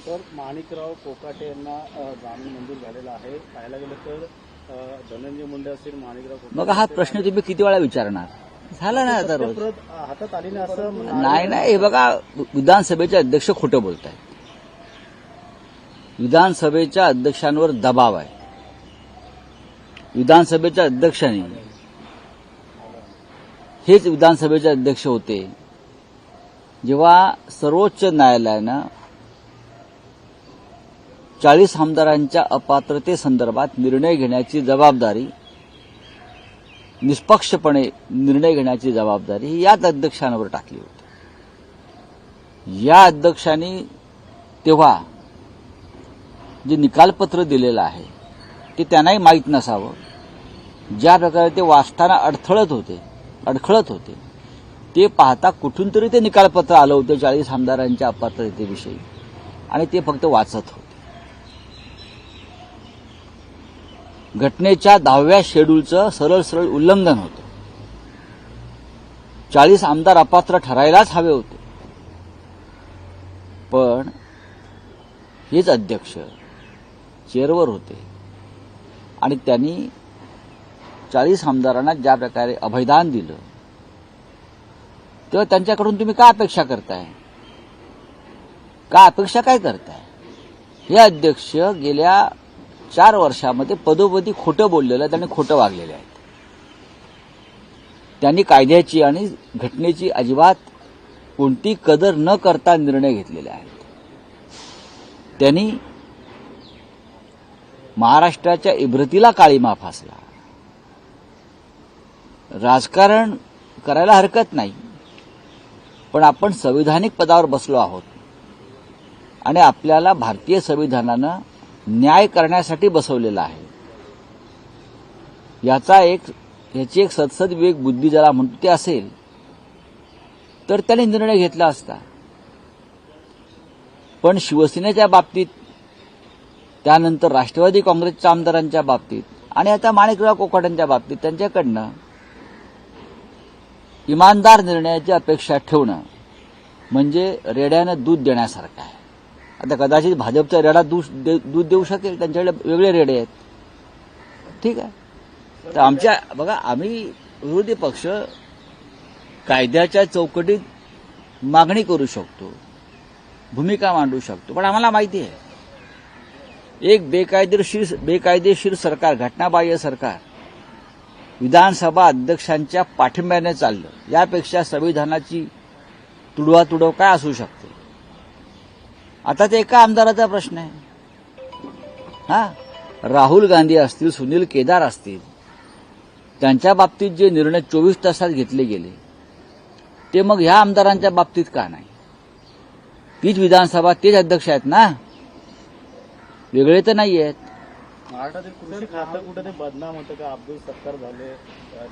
तर माणिकराव कोकाटे यांना जामीन मंजूर झालेला आहे. पाहायला गेलं तर धनंजय मुंडे असतील, माणिकराव कोकाटे मग हा प्रश्न तुम्ही किती वेळा विचारणार? झाला ना आता रोज. सत्यप्रत हातात आली नाही असं नाही हे बघा, विधानसभेचे अध्यक्ष खोटं बोलत आहेत. विधानसभेच्या अध्यक्षांवर दबाव आहे. विधानसभेच्या अध्यक्षांनी हेच विधानसभेचे अध्यक्ष होते जेव्हा सर्वोच्च न्यायालयानं 40 आमदारांच्या अपात्रतेसंदर्भात निर्णय घेण्याची जबाबदारी, निष्पक्षपणे निर्णय घेण्याची जबाबदारी ही याच अध्यक्षांवर टाकली होती. या अध्यक्षांनी तेव्हा जे निकालपत्र दिलेलं आहे ते त्यांनाही माहीत नसावं. ज्या प्रकारे ते वाचताना अडखळत होते ते पाहता कुठून तरी ते निकालपत्र आलं होतं 40 आमदारांच्या अपात्रतेविषयी, आणि ते फक्त वाचत होते. घटनेच्या 10व्या शेड्यूलचं सरळ उल्लंघन होतं. 40 आमदार अपात्र ठरायलाच हवे होते, पण हेच अध्यक्ष चेअरवर होते आणि त्यांनी 40 आमदारांना ज्या प्रकारे अभयदान दिलं, तेव्हा त्यांच्याकडून तुम्ही काय अपेक्षा करताय? अपेक्षा काय करताय? हे अध्यक्ष गेल्या 4 वर्षामध्ये पदोपदी खोटं बोललेलं आहे, त्यांनी खोटं वागलेले आहेत. त्यांनी कायद्याची आणि घटनेची अजिबात कोणती कदर न करता निर्णय घेतलेले आहेत. त्यांनी महाराष्ट्राच्या इब्रतीला काळीमा फासला. राजकारण करायला हरकत नाही, पण आपण संविधानिक पदावर बसलो आहोत आणि आपल्याला भारतीय संविधानानं न्याय करण्यासाठी बसवलेला आहे. याची एक सदसद विवेक बुद्धी ज्याला म्हणतो ते असेल तर त्याने निर्णय घेतला असता. पण शिवसेनेच्या बाबतीत, त्यानंतर राष्ट्रवादी काँग्रेसच्या आमदारांच्या बाबतीत आणि आता माणिकराव कोकाटेंच्या बाबतीत त्यांच्याकडनं इमानदार निर्णयाची अपेक्षा ठेवणं म्हणजे रेड्यानं दूध देण्यासारखं आहे. आता कदाचित भाजपचा रेडा दूध देऊ शकेल, त्यांच्याकडे वेगळे रेडे आहेत, ठीक आहे. तर आम्ही विरोधी पक्ष कायद्याच्या चौकटीत मागणी करू शकतो, भूमिका मांडू शकतो, पण आम्हाला माहिती आहे एक बेकायदेशीर सरकार, घटनाबाह्य सरकार विधानसभा अध्यक्षांच्या पाठिंब्याने चाललं. यापेक्षा संविधानाची तुडवातुडव काय असू शकते? आता ते एका आमदाराचा प्रश्न आहे. राहुल गांधी असतील, सुनील केदार असतील, त्यांच्या बाबतीत जे निर्णय 24 तासात घेतले गेले ते मग ह्या आमदारांच्या बाबतीत का नाही? तीच विधानसभा, तेच अध्यक्ष आहेत ना, वेगळे तर नाही आहेत. महाराष्ट्रातील कृषी खातं कुठे ते बदनाम होतं का? अब्दुल सत्तार झाले,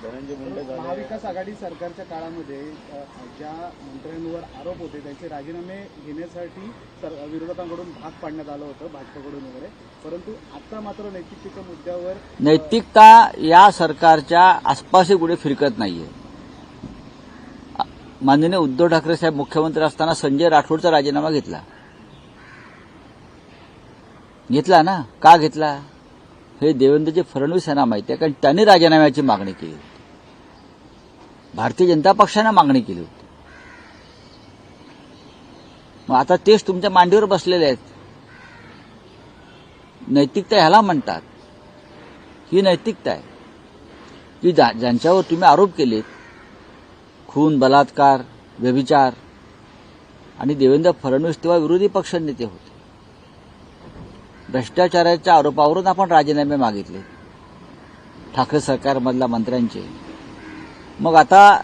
धनंजय मुंडे झाले. महाविकास आघाडी सरकारच्या काळामध्ये ज्या मंत्र्यांवर आरोप होते त्यांचे राजीनामे घेण्यासाठी विरोधकांकडून भाग पाडण्यात आलं होतं, भाजपकडून वगैरे. परंतु आता मात्र नैतिकतेच्या मुद्द्यावर नैतिकता या सरकारच्या आसपासही कुठे फिरकत नाहीये. माननीय उद्धव ठाकरे साहेब मुख्यमंत्री असताना संजय राठोडचा राजीनामा घेतला ना. का घेतला हे देवेंद्रजी फडणवीस यांना माहिती आहे, कारण त्यांनी राजीनाम्याची मागणी केली होती. भारतीय जनता पक्षानं मागणी केली होती. मग आता तेच तुमच्या मांडीवर बसलेले आहेत. नैतिकता ह्याला म्हणतात. ही नैतिकता आहे की ज्यांच्यावर तुम्ही आरोप केलेत, खून, बलात्कार, व्यभिचार, आणि देवेंद्र फडणवीस तेव्हा विरोधी पक्ष नेते होते. भ्रष्टाचाराच्या आरोपावरून आपण राजीनामे मागितले ठाकरे सरकारमधल्या मंत्र्यांचे. मग आता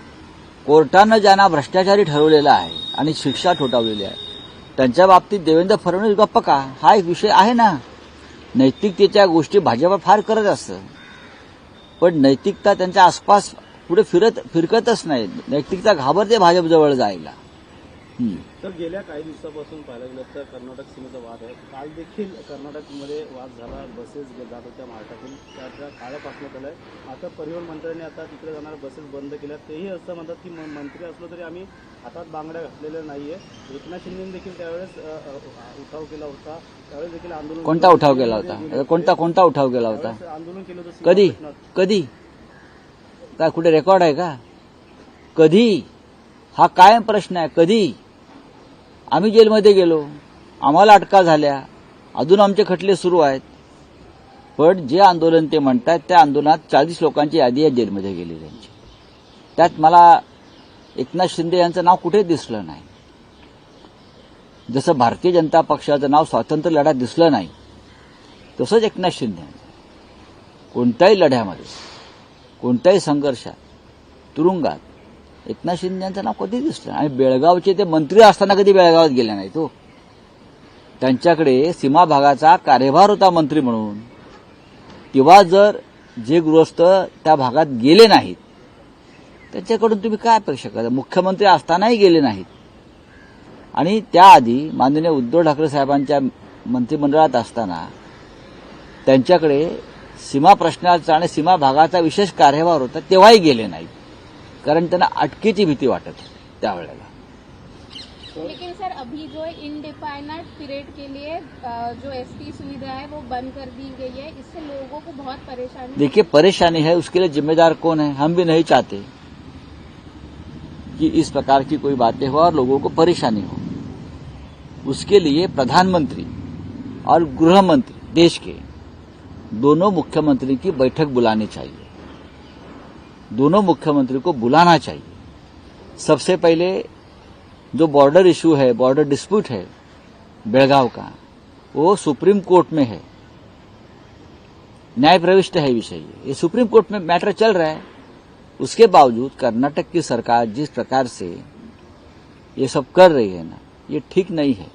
कोर्टानं ज्यांना भ्रष्टाचारी ठरवलेलं आहे आणि शिक्षा ठोठावलेली आहे त्यांच्या बाबतीत देवेंद्र फडणवीस गप्प का? हा एक विषय आहे ना. नैतिकतेच्या गोष्टी भाजप फार करत असतं, पण नैतिकता त्यांच्या आसपास पुढे फिरकतच नाही. नैतिकता घाबरते भाजपजवळ जायला. तर गेल्या काही दिवसापासून पाहायला गेलं तर कर्नाटक सीमेचा वाद आहे. काल देखील कर्नाटकमध्ये वाद झाला, बसेस जात होत्या महाराष्ट्रातून, त्याचा काळं पासण्यात आलंय. आता परिवहन मंत्र्यांनी आता तिकडे जाणाऱ्या बसेस बंद केल्या. तेही असं म्हणतात की मंत्री असलो तरी आम्ही हातात बांगड्या घातलेल्या नाहीये. एकनाथ शिंदेने देखील त्यावेळेस उठाव केला होता. त्यावेळेस देखील आंदोलन. कोणता उठाव केला होता? कोणता उठाव केला होता? आंदोलन केलं होतं. कधी काय कुठे रेकॉर्ड आहे का? कधी? हा कायम प्रश्न आहे. कधी? आम्ही जेलमध्ये गेलो, आम्हाला अटका झाल्या, अजून आमचे खटले सुरू आहेत. पण जे आंदोलन ते म्हणतात त्या आंदोलनात 40 लोकांची यादी आहे जेलमध्ये गेलेल्यांची. त्यात मला एकनाथ शिंदे यांचं नाव कुठेच दिसलं नाही. जसं भारतीय जनता पक्षाचं नाव स्वातंत्र्य लढ्यात दिसलं नाही, तसंच एकनाथ शिंदे यांचं कोणत्याही लढ्यामध्ये, कोणत्याही संघर्षात, तुरुंगात एकनाथ शिंदे यांचं नाव कधी दिसलं. आणि बेळगावचे ते मंत्री असताना कधी बेळगावात गेले नाही. तो त्यांच्याकडे सीमा भागाचा कार्यभार होता मंत्री म्हणून. तेव्हा जर जे गृहस्थ त्या भागात गेले नाहीत त्यांच्याकडून तुम्ही काय अपेक्षा करता? मुख्यमंत्री असतानाही गेले नाहीत. आणि त्याआधी माननीय उद्धव ठाकरे साहेबांच्या मंत्रिमंडळात असताना त्यांच्याकडे सीमा प्रश्नाचा आणि सीमा भागाचा विशेष कार्यभार होता, तेव्हाही गेले नाहीत. कारण त्यांना अटकेची भीती वाटत होती त्यावेळेला. लेकिन सर अभी जो इनडिफाइनेट पीरियड के लिए जो एसटी सुविधा है वो बंद कर दी गई है, इससे लोगों को बहुत परेशानी. देखिए, परेशानी है, उसके लिए जिम्मेदार कौन है? हम भी नहीं चाहते कि इस प्रकार की कोई बातें हो और लोगों को परेशानी हो. उसके लिए प्रधानमंत्री और गृह मंत्री देश के दोनों मुख्यमंत्री की बैठक बुलानी चाहिए. दोनों मुख्यमंत्री को बुलाना चाहिए. सबसे पहले जो बॉर्डर इशू है, बॉर्डर डिस्प्यूट है बेळगाव का, वो सुप्रीम कोर्ट में है, न्याय प्रविष्ट है विषय. ये सुप्रीम कोर्ट में मैटर चल रहा है. उसके बावजूद कर्नाटक की सरकार जिस प्रकार से ये सब कर रही है ना, ये ठीक नहीं है.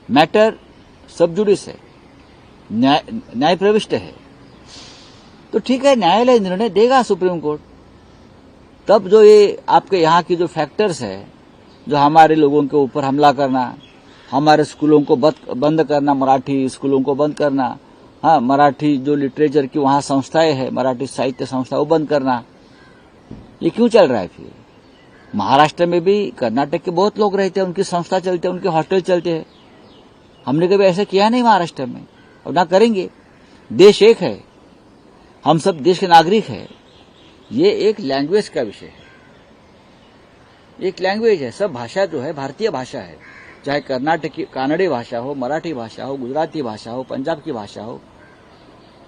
मैटर सब जुडिस है, न्याय प्रविष्ट है. तो ठीक है, न्यायालय निर्णय देगा सुप्रीम कोर्ट. तब जो ये आपके यहाँ की जो फैक्टर्स है, जो हमारे लोगों के ऊपर हमला करना, हमारे स्कूलों को बंद करना, मराठी स्कूलों को बंद करना, हाँ, मराठी जो लिटरेचर की वहां संस्थाएं हैं, मराठी साहित्य संस्था, वो बंद करना, ये क्यों चल रहा है? फिर महाराष्ट्र में भी कर्नाटक के बहुत लोग रहते हैं, उनकी संस्था चलते हैं, उनके हॉस्टल चलते हैं. हमने कभी ऐसा किया नहीं महाराष्ट्र में, और ना करेंगे. देश एक है, हम सब देश के नागरिक हैं. ये एक लैंग्वेज का विषय है, एक लैंग्वेज है. सब भाषा जो है भारतीय भाषा है, चाहे कर्नाटकी कानड़ी भाषा हो, मराठी भाषा हो, गुजराती भाषा हो, पंजाब की भाषा हो.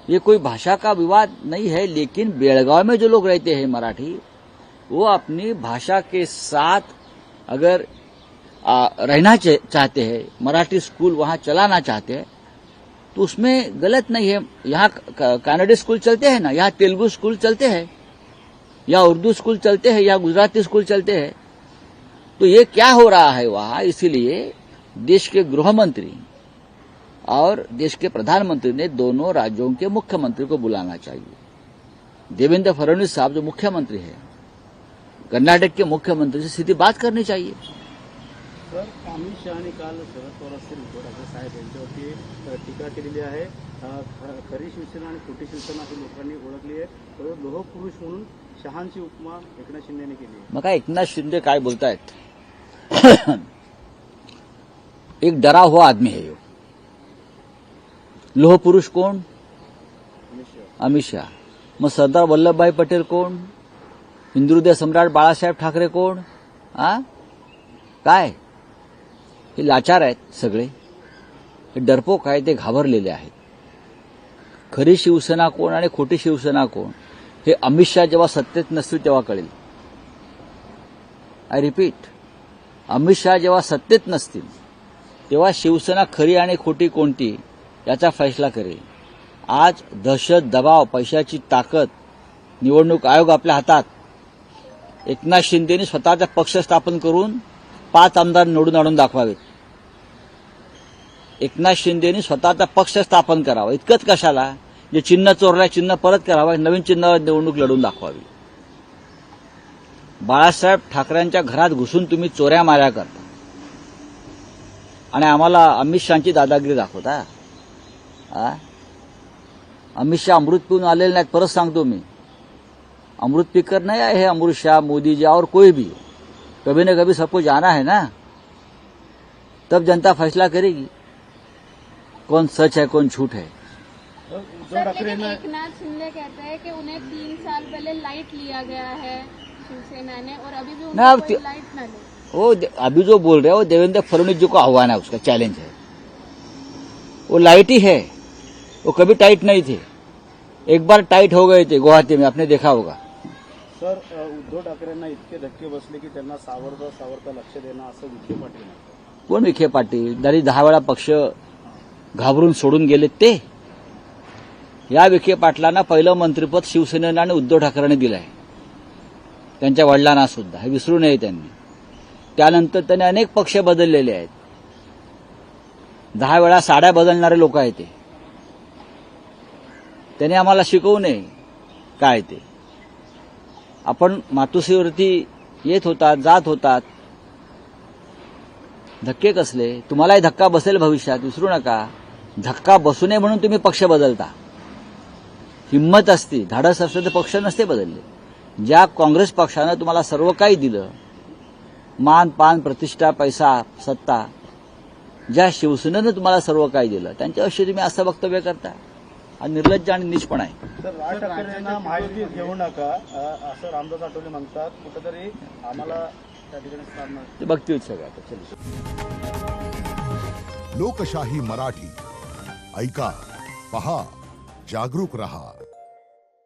ये कोई भाषा का विवाद नहीं है. लेकिन बेळगाव में जो लोग रहते हैं मराठी, वो अपनी भाषा के साथ अगर रहना चाहते हैं, मराठी स्कूल वहां चलाना चाहते हैं, तो उसमें गलत नहीं है. यहाँ कानड़ी स्कूल चलते हैं ना, यहाँ तेलुगु स्कूल चलते हैं, या उर्दू स्कूल चलते हैं, या गुजराती स्कूल चलते हैं. तो ये क्या हो रहा है वहां? इसीलिए देश के गृह मंत्री और देश के प्रधानमंत्री ने दोनों राज्यों के मुख्यमंत्री को बुलाना चाहिए. देवेंद्र फडणवीस साहब जो मुख्यमंत्री है, कर्नाटक के मुख्यमंत्री से सीधी बात करनी चाहिए. सर, अमित शहानी काल शरद पवार असतील, उद्धव ठाकरे साहेब यांच्यावरती टीका केलेली आहे. खरी शिवसेना आणि खोटी शिवसेना अशी लोकांनी ओळखली आहे. तर लोहपुरुष म्हणून शहांची उपमा एकनाथ शिंदेने केली आहे. मग काय एकनाथ शिंदे काय बोलतायत? एक डरा हुआ आदमी है यो. लोह पुरुष कोण? अमित शाह. मग सरदार वल्लभभाई पटेल कोण? हिंदुहृदय सम्राट बाळासाहेब ठाकरे कोण? काय? हे लाचार आहेत सगळे, हे डरपोक आहेत, ते घाबरलेले आहेत. खरी शिवसेना कोण आणि खोटी शिवसेना कोण हे अमित शाह जेव्हा सत्तेत नसतील तेव्हा कळेल. आय रिपीट, अमित शाह जेव्हा सत्तेत नसतील तेव्हा शिवसेना खरी आणि खोटी कोणती याचा फैसला करेल. आज दहशत, दबाव, पैशाची ताकद, निवडणूक आयोग आपल्या हातात. एकनाथ शिंदेनी स्वतःचा पक्ष स्थापन करून 5 आमदार निवडून आणून दाखवावेत. एकनाथ शिंदेनी स्वतःचा पक्ष स्थापन करावा. इतकंच कशाला, जे चिन्ह चोरला चिन्ह परत करावं, नवीन चिन्हावर निवडणूक लढून दाखवावी. बाळासाहेब ठाकरेंच्या घरात घुसून तुम्ही चोऱ्या माऱ्या करता आणि आम्हाला अमित शहाची दादागिरी दाखवता. अमित शहा अमृत पिऊन आलेले नाहीत. परत सांगतो मी, अमृत पीकर नहीं आए हैं अमृत शाह, मोदी जी और कोई भी. कभी न कभी सबको जाना है ना, तब जनता फैसला करेगी कौन सच है कौन झूठ है. उद्धव सर ठाकरे लेकिन ने एकनाथ शिंदे कहते हैं कि उन्हें 3 साल पहले लाइट लिया गया है शिवसेना ने और अभी भी ना, उनको कोई लाइट न ले. वो अभी जो बोल रहे हैं वो देवेंद्र फडणवीस जी को आह्वान है, उसका चैलेंज है. वो लाइट ही है, वो कभी टाइट नहीं थे. एक बार टाइट हो गए थे गुवाहाटी में, आपने देखा होगा. सर उद्धव ठाकरेंना इतके धक्के बसले की त्यांना सावरता लक्ष देणं असं विखे पाटील म्हणतात. कोण विखे पाटील? जरी 10 वेळा पक्ष घाबरून सोडून गेले ते. या विखे पाटलांना पहिलं मंत्रिपद शिवसेनेनं आणि उद्धव ठाकरेंनी दिलंय, त्यांच्या वडिलांना सुद्धा. हे विसरू नये त्यांनी. त्यानंतर त्यांनी अनेक पक्ष बदललेले आहेत. 10 वेळा साड्या बदलणारे लोक आहेत ते. त्यांनी आम्हाला शिकवू नये काय ते. आपण मातोश्रीवरती येत होतात, जात होतात. धक्के कसले? तुम्हालाही धक्का बसेल भविष्यात, विसरू नका. धक्का बसू नये म्हणून तुम्ही पक्ष बदलता. हिंमत असती, धाडस असतं तर पक्ष नसते बदलले. ज्या काँग्रेस पक्षानं तुम्हाला सर्व काही दिलं, मान पान प्रतिष्ठा पैसा सत्ता, ज्या शिवसेनेनं तुम्हाला सर्व काही दिलं, त्यांच्याविषयी तुम्ही असं वक्तव्य करता. हा निर्लज्ज आणि नीचपणा आहे. तर राज ठाकरेंना माहिती घेऊ नका असं रामदास आठवले म्हणतात. कुठेतरी आम्हाला त्या ठिकाणी स्थान नाही. ते बघतील सगळं आता. चल. लोकशाही मराठी ऐका, पहा, जागरूक रहा.